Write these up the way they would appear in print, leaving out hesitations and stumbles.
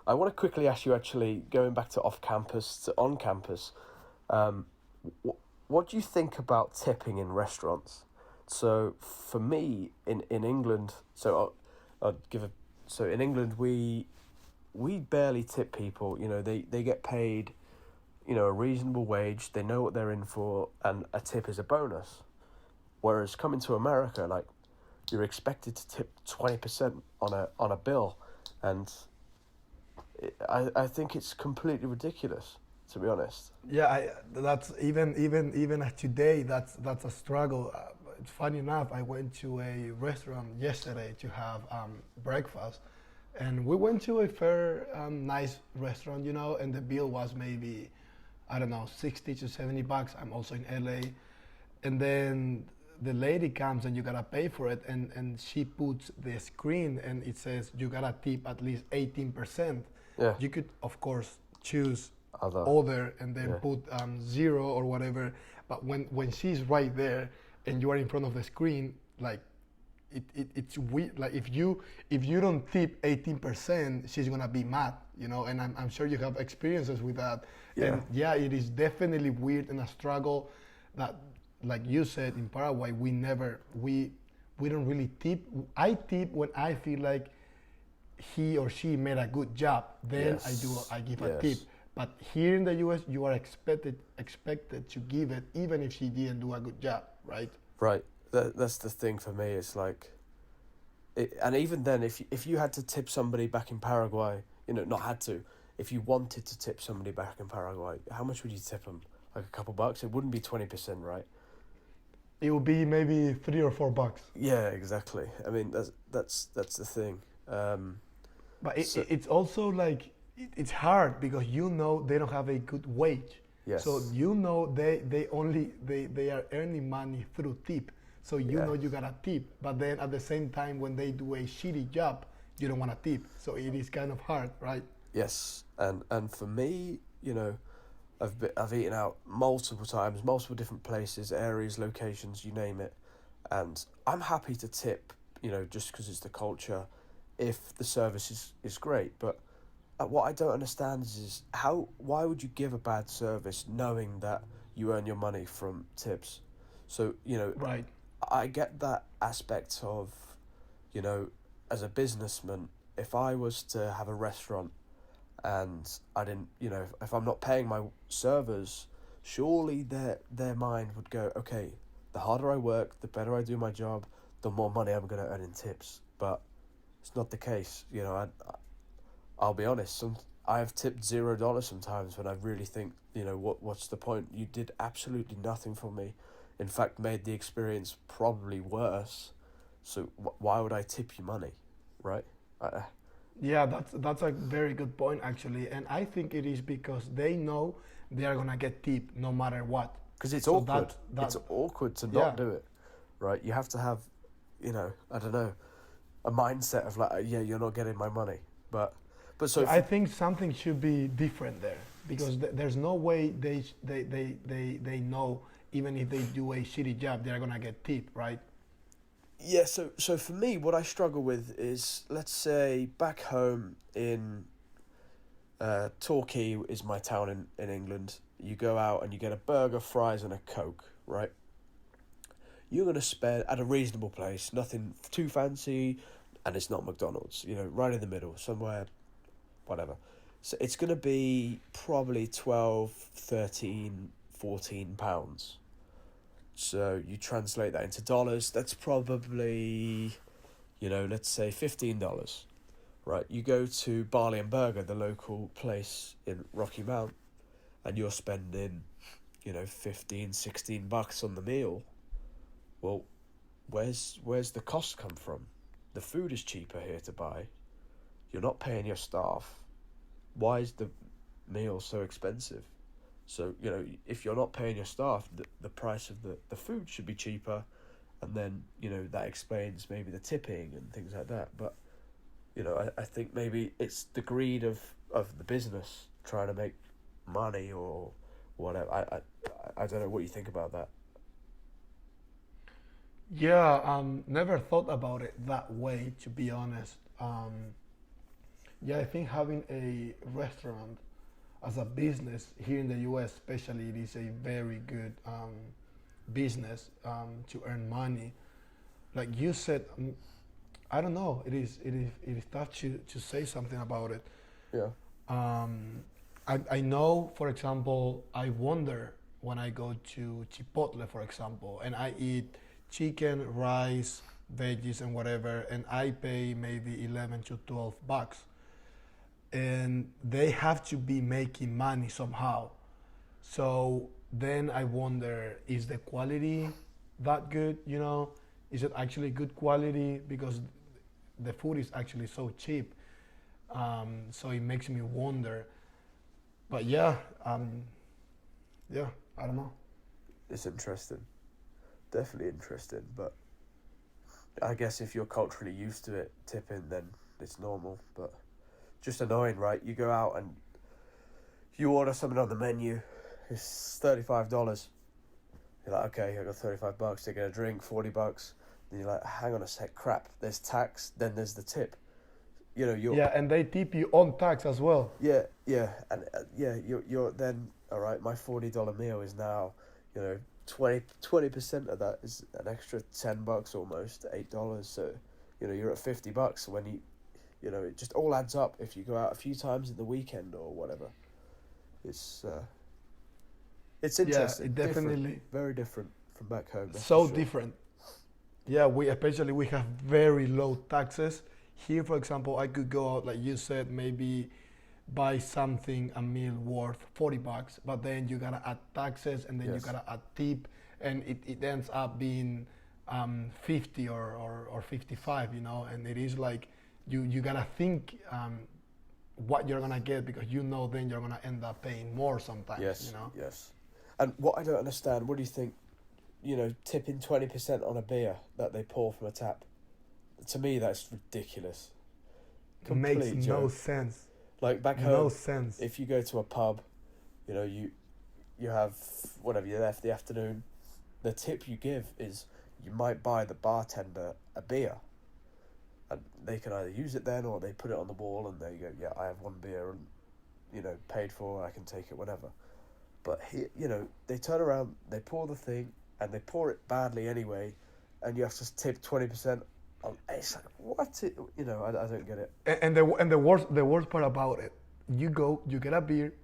I want to quickly ask you, actually, going back to off campus to on campus, what do you think about tipping in restaurants? So for me, in England, I'll give a so in England we barely tip people. You know, they get paid, you know, a reasonable wage. They know what they're in for, and a tip is a bonus. Whereas coming to America, like, you're expected to tip 20% on a bill, and I think it's completely ridiculous, to be honest. Yeah, that's even today. That's a struggle. It's funny enough. I went to a restaurant yesterday to have breakfast, and we went to a fair nice restaurant, you know, and the bill was maybe, I don't know, 60 to 70 bucks. I'm also in LA, and then the lady comes and you gotta pay for it, and she puts the screen and it says you gotta tip at least 18%. Yeah. You could of course choose Other. other and then Yeah. put zero or whatever, but when she's right there and you are in front of the screen, like it's weird. Like if you don't tip 18%, she's gonna be mad, you know. And I'm sure you have experiences with that. Yeah. And yeah, it is definitely weird and a struggle that, like you said, in Paraguay we don't really tip. I tip when I feel like he or she made a good job, then Yes. I give Yes. a tip. But here in the US, you are expected to give it even if she didn't do a good job, right? Right. That's the thing for me. It's like, and even then, if you had to tip somebody back in Paraguay, you know, not had to, if you wanted to tip somebody back in Paraguay, how much would you tip them? Like a couple bucks? It wouldn't be 20%, right? It will be maybe $3 or $4. Yeah, exactly. I mean, that's the thing. But So- it's also like it's hard because you know they don't have a good wage. Yes. So you know they are earning money through tip. So you Yeah. know you gotta tip. But then at the same time when they do a shitty job, you don't wanna tip. So it is kind of hard, right? Yes, and for me, you know, I've eaten out multiple times, multiple different places, areas, locations, you name it, and I'm happy to tip, you know, just because it's the culture, if the service is great. But what I don't understand is why would you give a bad service knowing that you earn your money from tips? So, you know, Right. I get that aspect of, you know, as a businessman, if I was to have a restaurant and I didn't, you know, if I'm not paying my servers, surely their mind would go, okay, the harder I work, the better I do my job, the more money I'm going to earn in tips. But it's not the case, you know. I'll be honest. I've tipped $0 sometimes when I really think, you know, what's the point? You did absolutely nothing for me. In fact, made the experience probably worse. So why would I tip you money, right? Yeah, that's a very good point actually, and I think it is because they know they are gonna get tip no matter what. Because it's So awkward. that It's awkward to yeah. not do it, right? You have to have, you know, I don't know, a mindset of like, yeah, you're not getting my money, but so I think something should be different there because there's no way they know even if they do a shitty job they're gonna get tip, right? yeah. So for me, what I struggle with is, let's say back home in Torquay is my town in England. You go out and you get a burger, fries, and a Coke, right? You're going to spend at a reasonable place, nothing too fancy, and it's not McDonald's, you know, right in the middle, somewhere, whatever. So it's going to be probably 12, 13, 14 pounds. So you translate that into dollars, that's probably, you know, let's say $15. Right, you go to Barley and Burger, the local place in Rocky Mount, and you're spending, you know, 15, 16 bucks on the meal. Well, where's the cost come from? The food is cheaper here to buy. You're not paying your staff. Why is the meal so expensive? So, you know, if you're not paying your staff, the price of the food should be cheaper, and then, you know, that explains maybe the tipping and things like that. But, you know, I think maybe it's the greed of the business trying to make money or whatever. I don't know what you think about that. Yeah, never thought about it that way, to be honest. Yeah, I think having a restaurant as a business here in the U.S., especially, it is a very good business to earn money. Like you said, I don't know. It is tough to say something about it. Yeah. I know, for example, I wonder when I go to Chipotle, for example, and I eat chicken, rice, veggies, and whatever, and I pay maybe 11 to 12 bucks, and they have to be making money somehow. So then I wonder, is the quality that good? Is it actually good quality? Because the food is actually so cheap. So it makes me wonder. But yeah, I don't know. It's interesting. Definitely interesting. But I guess if you're culturally used to it, tipping, then it's normal. But just annoying, right? You go out and you order something on the menu. It's $35. You're like, okay, I got $35 to get a drink, $40. Then you're like, hang on a sec, crap. There's tax, then there's the tip. You're Yeah, and they tip you on tax as well. yeah, and you're then all right. My $40 meal is now, 20% of that is an extra $10 almost, $8. So, you're at $50 when it just all adds up if you go out a few times in the weekend or whatever. It's interesting. It definitely different, very different from back home. That's so for sure. different. Yeah, we have very low taxes. Here, for example, I could go out, like you said, maybe buy something, a meal worth $40, but then you gotta add taxes, and then you Yes. gotta add tip, and it ends up being 50 or 55, and it is like you gotta think what you're gonna get, because then you're gonna end up paying more sometimes. Yes, yes. And what I don't understand, what do you think? Tipping 20% on a beer that they pour from a tap. To me, that's ridiculous. Makes Complete no joke. sense. Like back home, No sense. if you go to a pub, you have whatever you're there for the afternoon. The tip you give is you might buy the bartender a beer, and they can either use it then or they put it on the wall and they go, yeah, I have one beer and paid for, I can take it, whatever. But here, they turn around, they pour the thing, and they pour it badly anyway, and you have to tip 20%. It's like, what? I don't get it. And the worst part about it, you get a beer,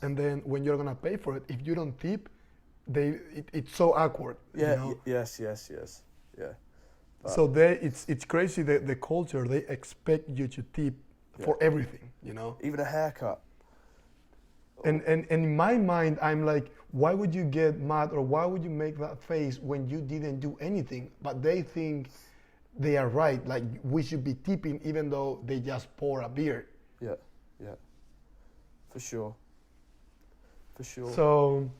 and then when you're gonna pay for it, if you don't tip, it's so awkward. Yeah. Yes. Yeah. But So it's crazy the culture, they expect you to tip for everything. even a haircut. And in my mind, I'm like, why would you get mad, or why would you make that face when you didn't do anything? But they think they are right. Like, we should be tipping even though they just pour a beer. Yeah. For sure. So